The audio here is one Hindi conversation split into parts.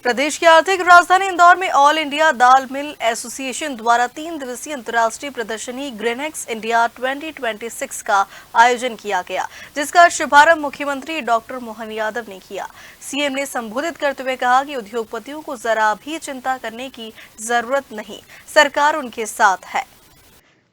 प्रदेश की आर्थिक राजधानी इंदौर में all India Dal Mill Association द्वारा 3 दिवसीय अंतर्राष्ट्रीय प्रदर्शनी ग्रेनेक्स इंडिया 2026 का आयोजन किया गया, जिसका शुभारंभ मुख्यमंत्री डॉक्टर मोहन यादव ने किया। सीएम ने संबोधित करते हुए कहा कि उद्योगपतियों को जरा भी चिंता करने की जरूरत नहीं, सरकार उनके साथ है।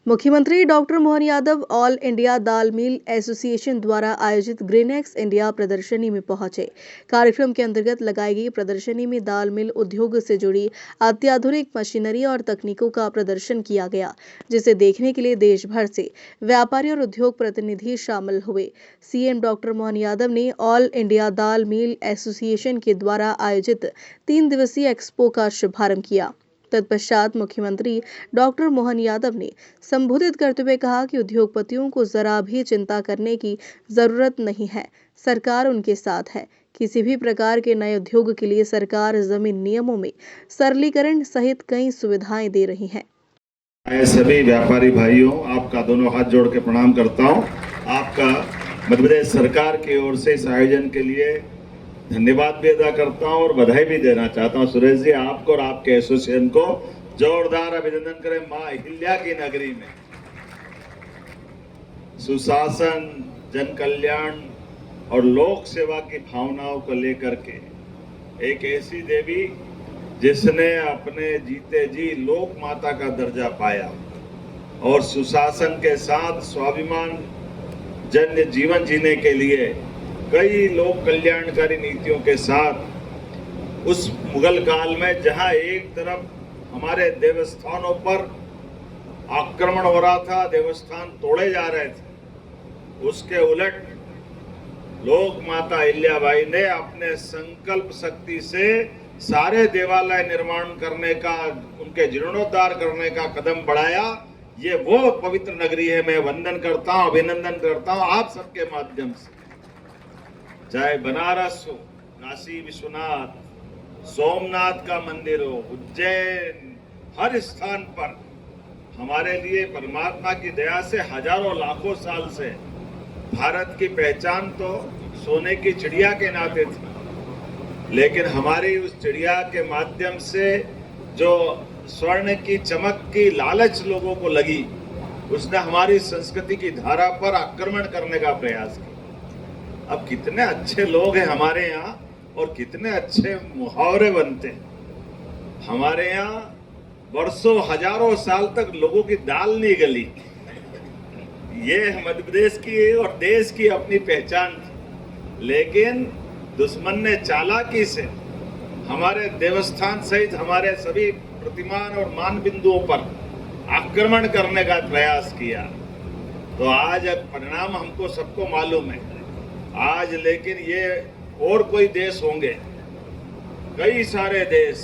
मुख्यमंत्री doctor Mohan Yadav All India Dal Mill Association द्वारा आयोजित ग्रेनेक्स इंडिया प्रदर्शनी में पहुंचे। कार्यक्रम के अंतर्गत लगाई गई प्रदर्शनी में दाल मिल उद्योग से जुड़ी अत्याधुनिक मशीनरी और तकनीकों का प्रदर्शन किया गया, जिसे देखने के लिए देश भर से व्यापारी और उद्योग प्रतिनिधि शामिल हुए। सीएम डॉक्टर मोहन यादव ने all India Dal Mill association के द्वारा आयोजित 3 दिवसीय एक्सपो का शुभारंभ किया। तत्पश्चात मुख्यमंत्री डॉक्टर मोहन यादव ने संबोधित करते हुए कहा कि उद्योगपतियों को जरा भी चिंता करने की जरूरत नहीं है, सरकार उनके साथ है। किसी भी प्रकार के नए उद्योग के लिए सरकार जमीन नियमों में सरलीकरण सहित कई सुविधाएं दे रही है। सभी व्यापारी भाइयों, आपका दोनों हाथ जोड़ के प्रणाम करता हूं। आपका मध्य प्रदेश सरकार की ओर से इस आयोजन के लिए धन्यवाद भी अदा करता हूं और बधाई भी देना चाहता हूं। सुरेश जी, आपको और आपके एसोसिएशन को जोरदार अभिनंदन करें। मां अहिल्या की नगरी में सुशासन, जन कल्याण और लोक सेवा की भावनाओं को लेकर के एक ऐसी देवी जिसने अपने जीते जी लोक माता का दर्जा पाया और सुशासन के साथ स्वाभिमान जन्य जीवन जीने के लिए कई लोक कल्याणकारी नीतियों के साथ उस मुगल काल में जहां एक तरफ हमारे देवस्थानों पर आक्रमण हो रहा था, देवस्थान तोड़े जा रहे थे, उसके उलट लोक माता अहिल्याबाई ने अपने संकल्प शक्ति से सारे देवालय निर्माण करने का, उनके जीर्णोद्धार करने का कदम बढ़ाया। ये वो पवित्र नगरी है। मैं वंदन करता हूं, अभिनंदन करता हूं आप सबके माध्यम से। चाहे बनारस हो, काशी विश्वनाथ, सोमनाथ का मंदिर हो, उज्जैन, हर स्थान पर हमारे लिए परमात्मा की दया से हजारों लाखों साल से भारत की पहचान तो सोने की चिड़िया के नाते थी, लेकिन हमारी उस चिड़िया के माध्यम से जो स्वर्ण की चमक की लालच लोगों को लगी, उसने हमारी संस्कृति की धारा पर आक्रमण करने का प्रयास किया। अब कितने अच्छे लोग हैं हमारे यहाँ और कितने अच्छे मुहावरे बनते हैं। हमारे यहाँ वर्षों हजारों साल तक लोगों की दाल नहीं गली। ये मध्य प्रदेश की और देश की अपनी पहचान थी, लेकिन दुश्मन ने चालाकी से हमारे देवस्थान सहित हमारे सभी प्रतिमान और मान बिंदुओं पर आक्रमण करने का प्रयास किया। तो आज परिणाम हमको सबको मालूम है। आज लेकिन ये और कोई देश होंगे, कई सारे देश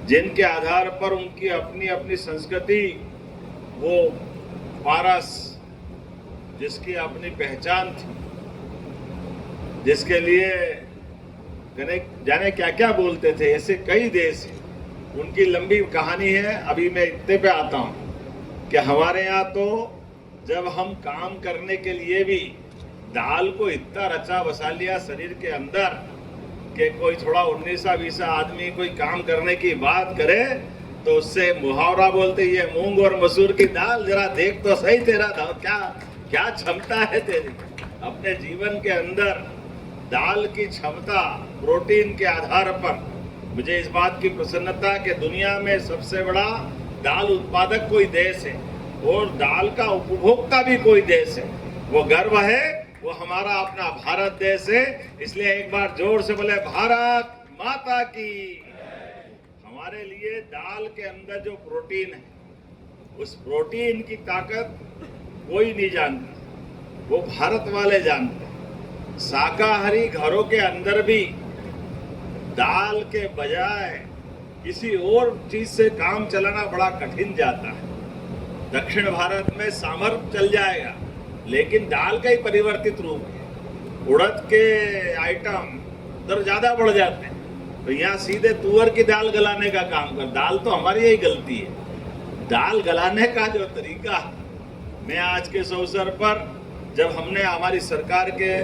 जिनके आधार पर उनकी अपनी अपनी संस्कृति, वो पारस जिसकी अपनी पहचान थी, जिसके लिए जाने क्या क्या बोलते थे, ऐसे कई देश हैं। उनकी लंबी कहानी है। अभी मैं इतने पे आता हूँ कि हमारे यहाँ तो जब हम काम करने के लिए भी दाल को इतना रचा बसा लिया शरीर के अंदर कि कोई थोड़ा 19-20 आदमी कोई काम करने की बात करे तो उससे मुहावरा बोलते, ये मूंग और मसूर की दाल, जरा देख तो सही तेरा क्या क्या क्षमता है तेरी। अपने जीवन के अंदर दाल की क्षमता, प्रोटीन के आधार पर मुझे इस बात की प्रसन्नता कि दुनिया में सबसे बड़ा दाल उत्पादक कोई देश है और दाल का उपभोक्ता भी कोई देश है। वो गर्व है, वो हमारा अपना भारत देश है। इसलिए एक बार जोर से बोले, भारत माता की। हमारे लिए दाल के अंदर जो प्रोटीन है, उस प्रोटीन की ताकत कोई नहीं जानता, वो भारत वाले जानते हैं। शाकाहारी घरों के अंदर भी दाल के बजाय किसी और चीज से काम चलाना बड़ा कठिन जाता है। दक्षिण भारत में सांभर चल जाएगा, लेकिन दाल का ही परिवर्तित रूप है। उड़द के आइटम उधर ज्यादा बढ़ जाते हैं, तो यहाँ सीधे तुअर की दाल गलाने का काम कर। दाल तो हमारी यही गलती है। दाल गलाने का जो तरीका, मैं आज के इस अवसर पर जब हमने हमारी सरकार के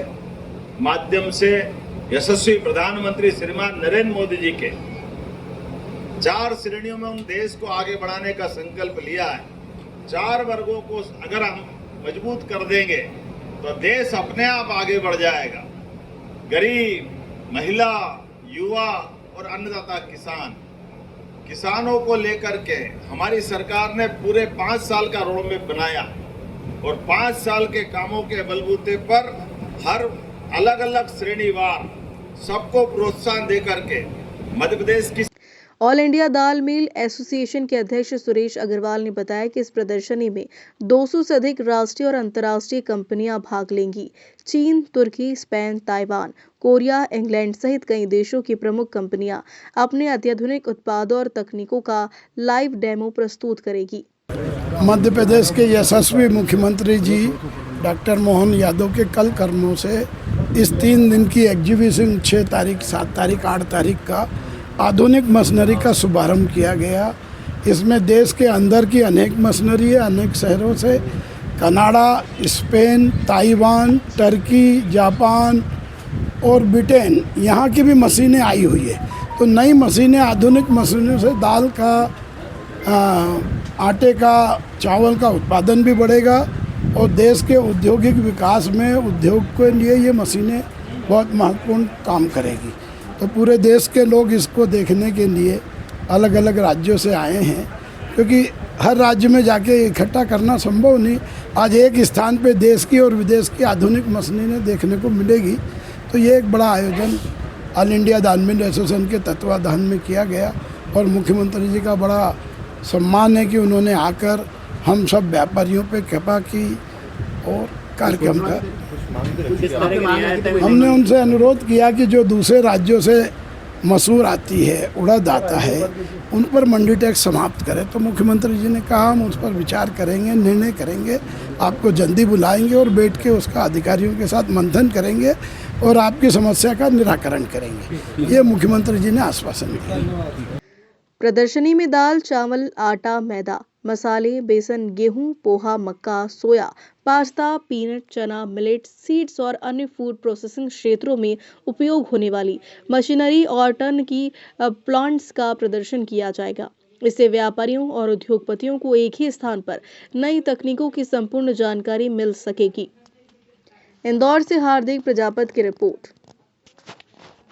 माध्यम से यशस्वी प्रधानमंत्री श्रीमान नरेंद्र मोदी जी के 4 श्रेणियों में उन देश को आगे बढ़ाने का संकल्प लिया है। 4 वर्गों को अगर हम मजबूत कर देंगे तो देश अपने आप आगे बढ़ जाएगा। गरीब, महिला, युवा और अन्नदाता किसान, किसानों को लेकर के हमारी सरकार ने पूरे 5 साल का रोड मैप बनाया और 5 साल के कामों के बलबूते पर हर अलग अलग श्रेणीवार सबको प्रोत्साहन दे करके मध्य प्रदेश की all India Dal Mill association के अध्यक्ष सुरेश अग्रवाल ने बताया कि इस प्रदर्शनी में 200 से अधिक राष्ट्रीय और अंतर्राष्ट्रीय कंपनियां भाग लेंगी। चीन, तुर्की, स्पेन, ताइवान, कोरिया, इंग्लैंड सहित कई देशों की प्रमुख कंपनियां अपने अत्याधुनिक उत्पादों और तकनीकों का लाइव डेमो प्रस्तुत करेगी। मध्य प्रदेश के यशस्वी मुख्यमंत्री जी डॉक्टर मोहन यादव के कल कर्मों से इस 3 दिन की एग्जीबिशन 6 तारीख, 7 तारीख, 8 तारीख का आधुनिक मशीनरी का शुभारंभ किया गया। इसमें देश के अंदर की अनेक मशीनरी है, अनेक शहरों से Canada, Spain, Taiwan, Turkey, Japan और ब्रिटेन यहाँ की भी मशीनें आई हुई है। तो नई मशीनें, आधुनिक मशीनों से दाल का, आटे का, चावल का उत्पादन भी बढ़ेगा और देश के औद्योगिक विकास में उद्योग के लिए ये मशीनें बहुत महत्वपूर्ण काम करेगी। तो पूरे देश के लोग इसको देखने के लिए अलग अलग राज्यों से आए हैं, क्योंकि हर राज्य में जाके इकट्ठा करना संभव नहीं। आज एक स्थान पे देश की और विदेश की आधुनिक मशीनें देखने को मिलेगी। तो ये एक बड़ा आयोजन all India Dal Mill association के तत्वाधान में किया गया और मुख्यमंत्री जी का बड़ा सम्मान है कि उन्होंने आकर हम सब व्यापारियों पे कृपा की और कार्यक्रम का हमने उनसे अनुरोध किया कि जो दूसरे राज्यों से मसूर आती है, उड़द आता है, उन पर मंडी टैक्स समाप्त करें। तो मुख्यमंत्री जी ने कहा हम उस पर विचार करेंगे, निर्णय करेंगे, आपको जल्दी बुलाएंगे और बैठ के उसका अधिकारियों के साथ मंथन करेंगे और आपकी समस्या का निराकरण करेंगे। ये मुख्यमंत्री जी ने आश्वासन दिया। प्रदर्शनी में दाल, चावल, आटा, मैदा, मसाले, बेसन, गेहूं, पोहा, मक्का, सोया, पास्ता, पीनट, चना, मिलेट, सीड्स और अन्य फूड प्रोसेसिंग क्षेत्रों में उपयोग होने वाली मशीनरी और टन की प्लांट्स का प्रदर्शन किया जाएगा। इससे व्यापारियों और उद्योगपतियों को एक ही स्थान पर नई तकनीकों की संपूर्ण जानकारी मिल सकेगी। इंदौर से हार्दिक प्रजापति की रिपोर्ट।